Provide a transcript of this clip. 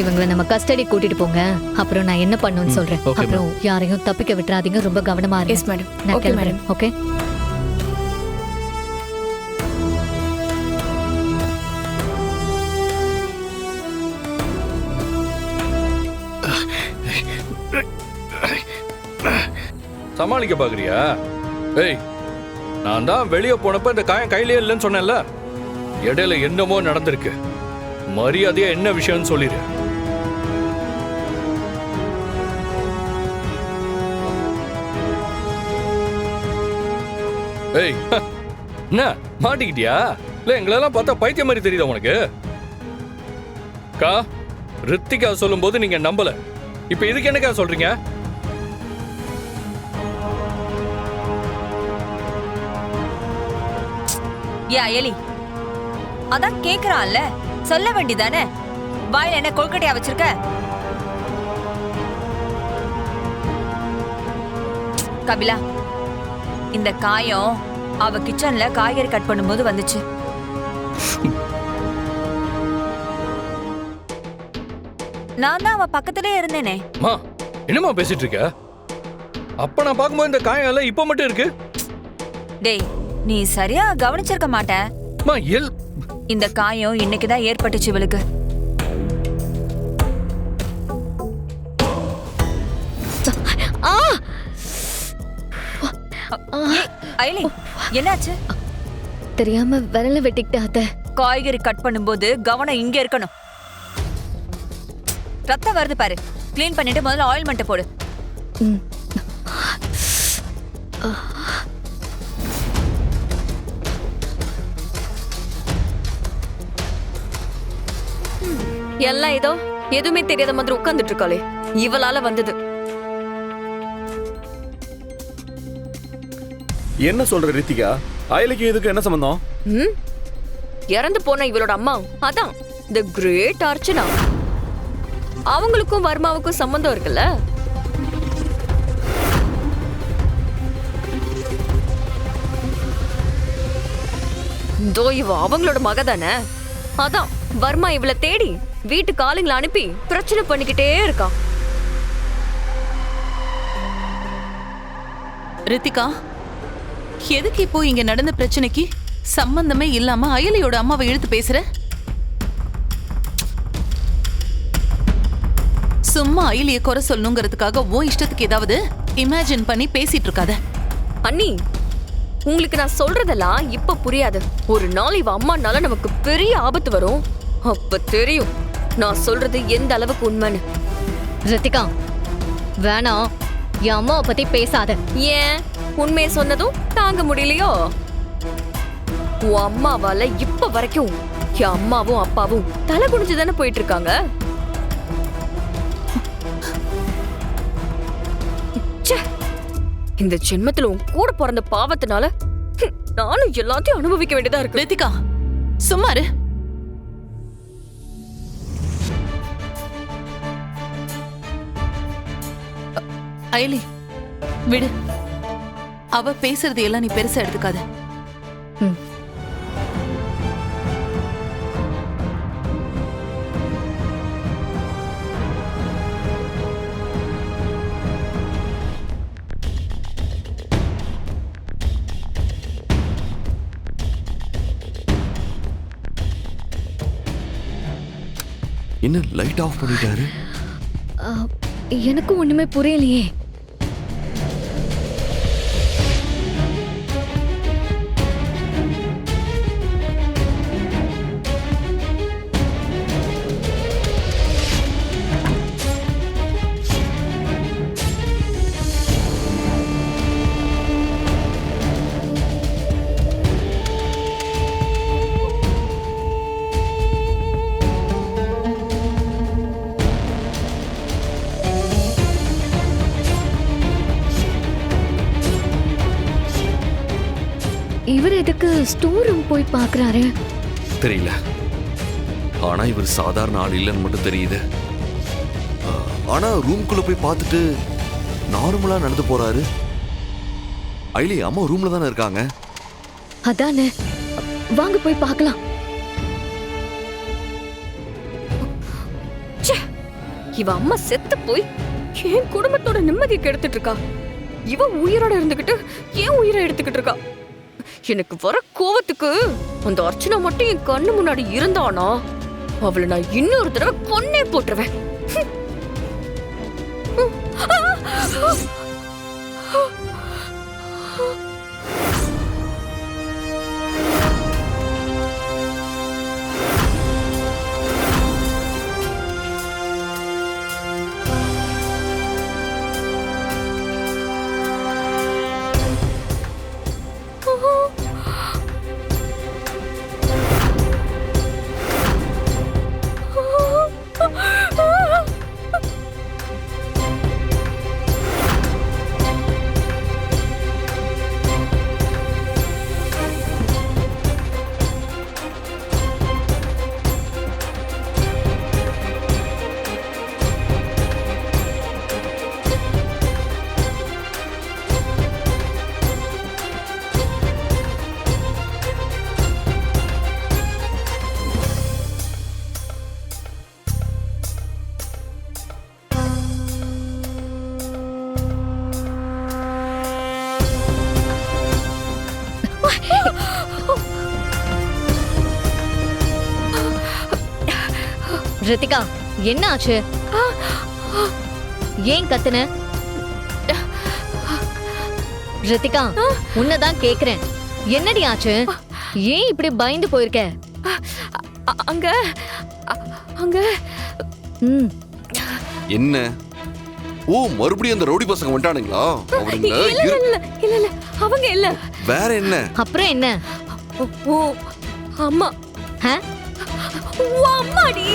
இவங்களை நம்ம கஸ்டடி கூட்டிட்டு போங்க. அப்புறம் நான் என்ன பண்ணுன்னு சொல்றேன். அப்புறம் யாரையும் தப்பிக்க விட்டுறாதீங்க. ரொம்ப கவனமா இருங்க. Yes madam. நான் ஓகே கிளம்புறேன். மேடம். ஓகே. சமாளிக்க பாக்குறியா? ஏய், நான் தான் வெளியே போனப்ப இந்த காயம் கையிலே இல்லைன்னு சொன்னேன்ல. இடையில என்னமோ நடந்திருக்கு. மரியாதையா என்ன விஷயம்னு சொல்லிடு. ஏய், என்ன மாட்டிக்கிட்டியா? இல்ல எங்களெல்லாம் பார்த்தா பைத்தியம் மாதிரி தெரியுதா உனக்கு? ரித்திகா சொல்லும் போது நீங்க நம்பல. இப்ப இதுக்கு என்னக்கா சொல்றீங்க? யா எலி, அதான் கேக்குறான்ல, சொல்ல வேண்டியதானே. வாயில என்ன கொழுக்கட்டையா வச்சிருக்க? கபிலா, இந்த காயம் அவ கிச்சன்ல காய்கறி கட் பண்ணும்போது வந்துச்சு. நான் தான் அவ பக்கத்திலே இருந்தேனே. என்னமா பேசிட்டு இருக்க? அப்ப நான் பாக்கும்போது இந்த காயம் எல்லாம் இப்ப மட்டும் இருக்கு. டேய், நீ சரியா கவனிச்சிருக்க மாட்ட. இந்த காயம் இன்னைக்குதான் ஏற்பட்டுச்சு இவளுக்கு. ஐலி, என்னாச்சு? தெரியாம விரல வெட்டிக்கிட்ட. காய்கறி கட் பண்ணும்போது கவனம் இங்க இருக்கணும். ரத்தம் வருது பாரு. கிளீன் பண்ணிட்டு முதல்ல ஆயில்மெண்ட் போடு. எல்லாம் ஏதோ எதுவுமே தெரியாத மாதிரி உட்கார்ந்துட்டு இருக்காளே, இவளால வந்தது. என்ன சொல்ற ரித்திகா? அயலிக்கு இதுக்கு என்ன சம்பந்தம்? இறந்து போன இவளோட அம்மா அதான் தி கிரேட் அர்ச்சனா. அவங்களுக்கும் வர்மாவுக்கும் சம்பந்தம் இருக்குல்ல? தோ இவ அவங்களோட மக தானே. அதான் வர்மா இவளை தேடி வீட்டுக்கு ஆளுங்களை அனுப்பி பிரச்சனை பண்ணிக்கிட்டே இருக்கா. ரித்திகா, எதுக்கு இப்போ இங்க நடந்த பிரச்சனைக்கு சம்பந்தமே இல்லாம அயலியோட அம்மாவை இழுத்து பேசுற? சும்மா அயலிய குறை சொல்லணுங்கிறதுக்காக உன் இஷ்டத்துக்கு ஏதாவது இமேஜின் பண்ணி பேசிட்டு இருக்காத. அண்ணி, உங்களுக்கு நான் சொல்றதெல்லாம் இப்ப புரியாது. ஒரு நாள் இவ அம்மானால நமக்கு பெரிய ஆபத்து வரும். அப்ப தெரியும் நான் சொல்றது எந்த அளவுக்கு உண்மைன்னு. ரித்திகா, வேணாம். என் அம்மாவை பத்தி பேசாத. ஏன்? உண்மையை சொன்னதும் தாங்க முடியலையோ? உன் அம்மாவால இப்ப வரைக்கும் என் அம்மாவும் அப்பாவும் தலை குனிஞ்சுதானே போயிட்டு இருக்காங்க. இந்த ஜென்மத்துல உன் கூட பிறந்த பாவத்தினால நானும் எல்லாத்தையும் அனுபவிக்க வேண்டியதா இருக்கு. ரித்திகா, சும்மாரு. அயலி, விடு. அவ பேசுறது எல்லாம் நீ பெருசா எடுத்துக்காத. என்ன லைட் ஆஃப் பண்ணிட்டாரு? எனக்கும் ஒண்ணுமே புரியலையே. இவர் எதுக்கு ஸ்டோர் ரூம் போய் பார்க்கறாரு? தெரியல. ஆனா இவர் சாதாரண ஆள் இல்லைன்னு மட்டும் தெரியுது. ஆனா ரூம்குள்ள போய் பார்த்துட்டு நார்மலா நடந்து போறாரு. ஐலி, அம்மா ரூம்ல தானே இருக்காங்க. அதானே, வாங்க போய் பார்க்கலாம். இவ அம்மா செத்து போய் என் குடும்பத்தோட நிம்மதியை கெடுத்துட்டு இருக்கா. இவ உயிரோட இருந்துகிட்டு ஏன் உயிரை எடுத்துக்கிட்டு இருக்கா? எனக்கு வர கோவத்துக்கு அந்த அர்ச்சனா மட்டும் என் கண்ணு முன்னாடி இருந்தானா அவளை நான் இன்னொரு தடவை கொன்னே போட்டுருவேன். ரித்திகா, என்ன ஆச்சு? ஏன் கத்துன? ரித்திகா, உன்னதான் கேக்குறேன். என்னடி ஆச்சு? ஏன் இப்படி பயந்து போயிருக்க? அங்க அங்க என்ன? ஓ, மறுபடியும் அந்த ரவுடி பசங்க வந்துட்டானுங்களா? இல்ல அவங்க இல்ல. வேற என்ன? அப்புறம் என்ன? ஓ அம்மா. ஆ? ஓ அம்மாடி.